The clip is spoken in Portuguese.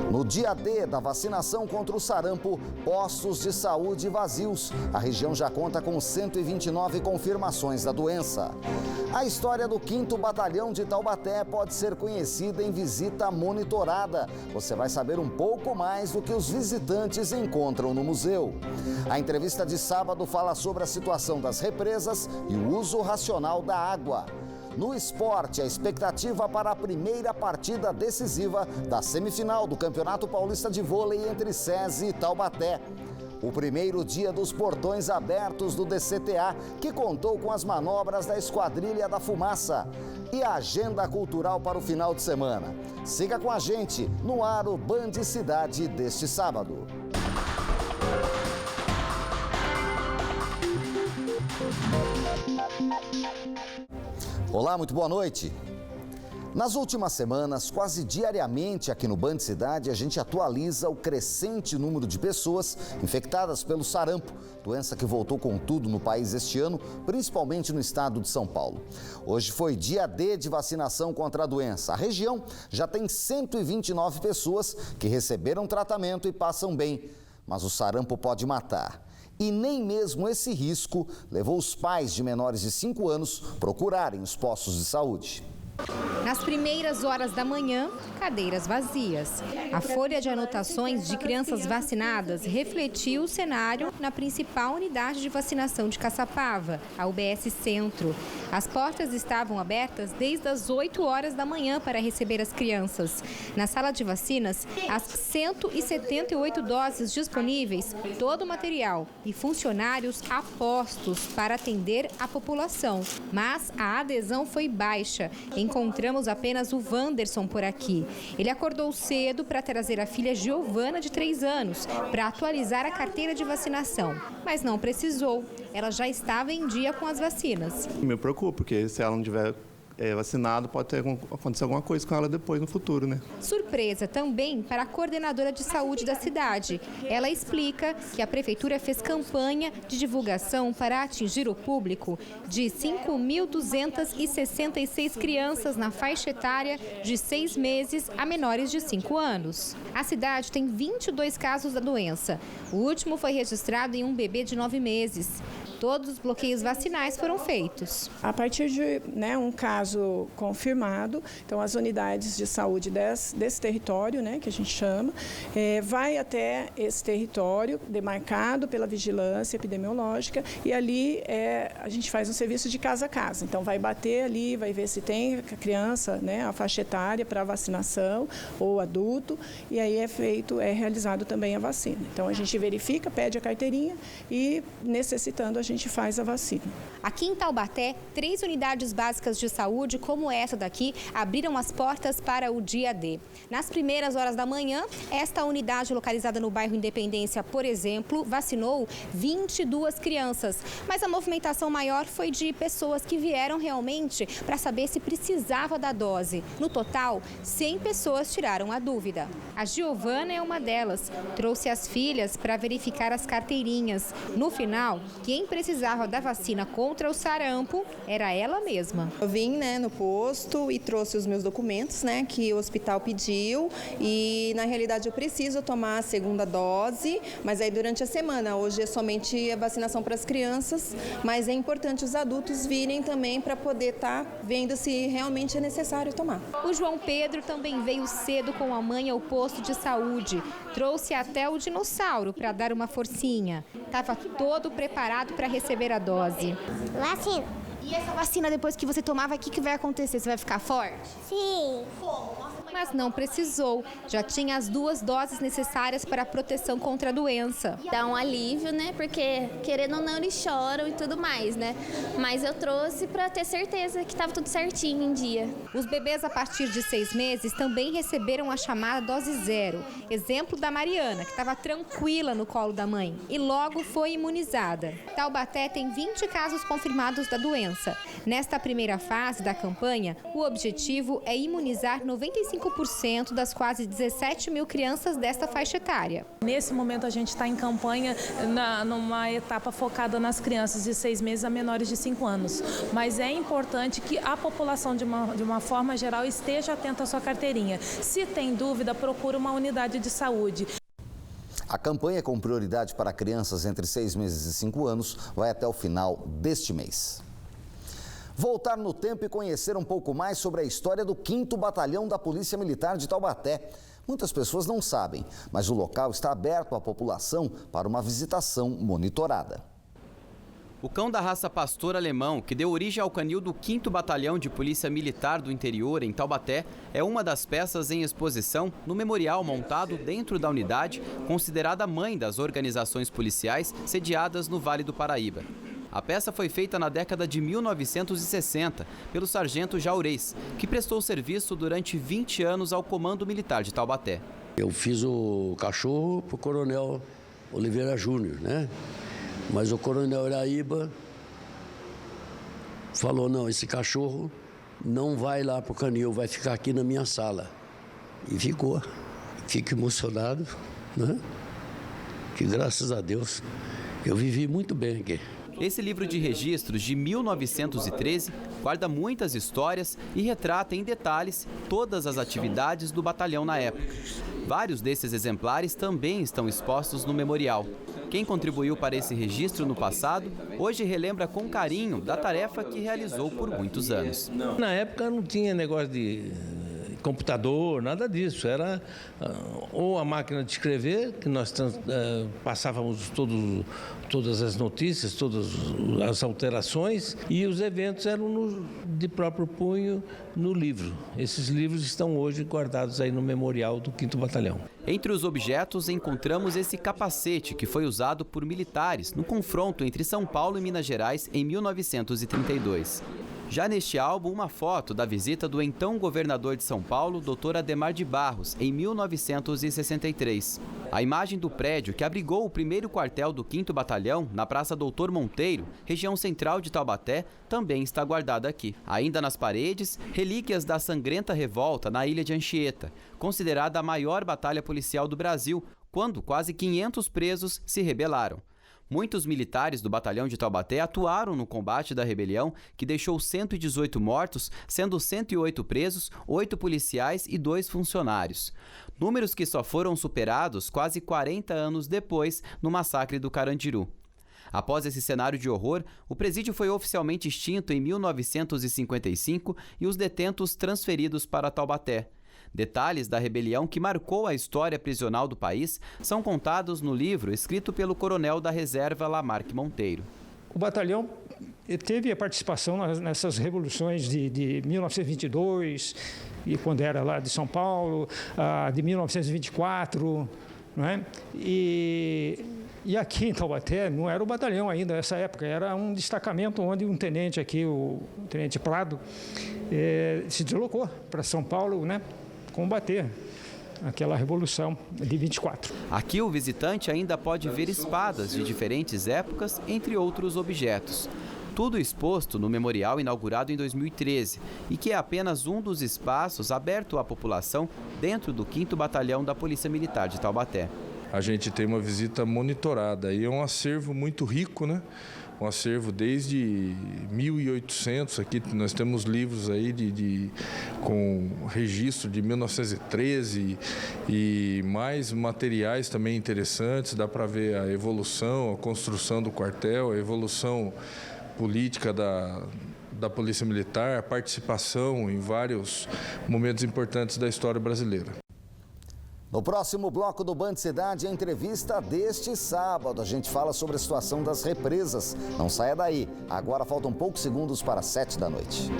No dia D da vacinação contra o sarampo, postos de saúde vazios. A região já conta com 129 confirmações da doença. A história do 5º Batalhão de Taubaté pode ser conhecida em visita monitorada. Você vai saber um pouco mais do que os visitantes encontram no museu. A entrevista de sábado fala sobre a situação das represas e o uso racional da água. No esporte, a expectativa para a primeira partida decisiva da semifinal do Campeonato Paulista de Vôlei entre SESI e Taubaté. O primeiro dia dos portões abertos do DCTA, que contou com as manobras da Esquadrilha da Fumaça. E a agenda cultural para o final de semana. Siga com a gente no ar o Band Cidade deste sábado. Olá, muito boa noite. Nas últimas semanas, quase diariamente aqui no Band Cidade, a gente atualiza o crescente número de pessoas infectadas pelo sarampo, doença que voltou com tudo no país este ano, principalmente no estado de São Paulo. Hoje foi dia D de vacinação contra a doença. A região já tem 129 pessoas que receberam tratamento e passam bem, mas o sarampo pode matar. E nem mesmo esse risco levou os pais de menores de 5 anos a procurarem os postos de saúde. Nas primeiras horas da manhã, cadeiras vazias. A folha de anotações de crianças vacinadas refletiu o cenário na principal unidade de vacinação de Caçapava, a UBS Centro. As portas estavam abertas desde as 8 horas da manhã para receber as crianças. Na sala de vacinas, as 178 doses disponíveis, todo o material e funcionários a postos para atender a população. Mas a adesão foi baixa. Encontramos apenas o Wanderson por aqui. Ele acordou cedo para trazer a filha Giovana, de 3 anos, para atualizar a carteira de vacinação. Mas não precisou. Ela já estava em dia com as vacinas. Me preocupa, porque se ela não tiver vacinado, pode acontecer alguma coisa com ela depois, no futuro, né? Surpresa também para a coordenadora de saúde da cidade. Ela explica que a prefeitura fez campanha de divulgação para atingir o público de 5.266 crianças na faixa etária de 6 meses a menores de 5 anos. A cidade tem 22 casos da doença. O último foi registrado em um bebê de 9 meses. Todos os bloqueios vacinais foram feitos. A partir de um caso confirmado, então as unidades de saúde desse território, que a gente chama, vai até esse território demarcado pela vigilância epidemiológica e ali a gente faz um serviço de casa a casa. Então vai bater ali, vai ver se tem a criança, a faixa etária para vacinação ou adulto, e aí é realizado também a vacina. Então a gente verifica, pede a carteirinha e, necessitando, a gente faz a vacina. Aqui em Taubaté, 3 unidades básicas de saúde, como essa daqui, abriram as portas para o dia D. Nas primeiras horas da manhã, esta unidade localizada no bairro Independência, por exemplo, vacinou 22 crianças. Mas a movimentação maior foi de pessoas que vieram realmente para saber se precisava da dose. No total, 100 pessoas tiraram a dúvida. A Giovana é uma delas. Trouxe as filhas para verificar as carteirinhas. No final, quem precisava da vacina contra o sarampo era ela mesma. Eu vim no posto e trouxe os meus documentos que o hospital pediu e na realidade eu preciso tomar a segunda dose, mas aí durante a semana. Hoje é somente a vacinação para as crianças, mas é importante os adultos virem também para poder estar vendo se realmente é necessário tomar. O João Pedro também veio cedo com a mãe ao posto de saúde. Trouxe até o dinossauro para dar uma forcinha. Estava todo preparado para receber a dose. Vacina. E essa vacina, depois que você tomar, o que vai acontecer? Você vai ficar forte? Sim. Mas não precisou. Já tinha as 2 doses necessárias para a proteção contra a doença. Dá um alívio, porque querendo ou não eles choram e tudo mais, Mas eu trouxe para ter certeza que estava tudo certinho em dia. Os bebês a partir de 6 meses também receberam a chamada dose 0. Exemplo da Mariana, que estava tranquila no colo da mãe e logo foi imunizada. Taubaté tem 20 casos confirmados da doença. Nesta primeira fase da campanha, o O objetivo é imunizar 95% das quase 17 mil crianças desta faixa etária. Nesse momento a gente está em campanha numa etapa focada nas crianças de 6 meses a menores de 5 anos. Mas é importante que a população, de uma forma geral, esteja atenta à sua carteirinha. Se tem dúvida, procure uma unidade de saúde. A campanha com prioridade para crianças entre 6 meses e 5 anos vai até o final deste mês. Voltar no tempo e conhecer um pouco mais sobre a história do 5º Batalhão da Polícia Militar de Taubaté. Muitas pessoas não sabem, mas o local está aberto à população para uma visitação monitorada. O cão da raça pastor alemão, que deu origem ao canil do 5º Batalhão de Polícia Militar do Interior, em Taubaté, é uma das peças em exposição no memorial montado dentro da unidade, considerada mãe das organizações policiais sediadas no Vale do Paraíba. A peça foi feita na década de 1960 pelo sargento Jaurês, que prestou serviço durante 20 anos ao Comando Militar de Taubaté. Eu fiz o cachorro para o Coronel Oliveira Júnior, né? Mas o Coronel Iraíba falou, não, esse cachorro não vai lá para o canil, vai ficar aqui na minha sala. E ficou. Fico emocionado, né? Que graças a Deus eu vivi muito bem aqui. Esse livro de registros de 1913 guarda muitas histórias e retrata em detalhes todas as atividades do batalhão na época. Vários desses exemplares também estão expostos no memorial. Quem contribuiu para esse registro no passado, hoje relembra com carinho da tarefa que realizou por muitos anos. Na época não tinha negócio de computador, nada disso. Era ou a máquina de escrever, que nós passávamos todas as notícias, todas as alterações, e os eventos eram de próprio punho no livro. Esses livros estão hoje guardados aí no memorial do 5º Batalhão. Entre os objetos encontramos esse capacete que foi usado por militares no confronto entre São Paulo e Minas Gerais em 1932. Já neste álbum, uma foto da visita do então governador de São Paulo, Dr. Adhemar de Barros, em 1963. A imagem do prédio que abrigou o primeiro quartel do 5º Batalhão, na Praça Doutor Monteiro, região central de Taubaté, também está guardada aqui. Ainda nas paredes, relíquias da sangrenta revolta na ilha de Anchieta, considerada a maior batalha policial do Brasil, quando quase 500 presos se rebelaram. Muitos militares do batalhão de Taubaté atuaram no combate da rebelião, que deixou 118 mortos, sendo 108 presos, 8 policiais e 2 funcionários. Números que só foram superados quase 40 anos depois, no massacre do Carandiru. Após esse cenário de horror, o presídio foi oficialmente extinto em 1955 e os detentos transferidos para Taubaté. Detalhes da rebelião que marcou a história prisional do país são contados no livro escrito pelo coronel da reserva Lamarque Monteiro. O batalhão teve a participação nessas revoluções de 1922, e quando era lá de São Paulo, de 1924, não é? E aqui em Taubaté não era o batalhão ainda nessa época, era um destacamento onde um tenente aqui, o tenente Prado, se deslocou para São Paulo, né? Combater aquela revolução de 24. Aqui o visitante ainda pode ver espadas de diferentes épocas, entre outros objetos. Tudo exposto no memorial inaugurado em 2013 e que é apenas um dos espaços aberto à população dentro do 5º Batalhão da Polícia Militar de Taubaté. A gente tem uma visita monitorada e é um acervo muito rico, né? Um acervo desde 1800, aqui nós temos livros aí com registro de 1913 e mais materiais também interessantes, dá para ver a evolução, a construção do quartel, a evolução política da Polícia Militar, a participação em vários momentos importantes da história brasileira. No próximo bloco do Band Cidade, a entrevista deste sábado. A gente fala sobre a situação das represas. Não saia daí. Agora faltam poucos segundos para 7 da noite.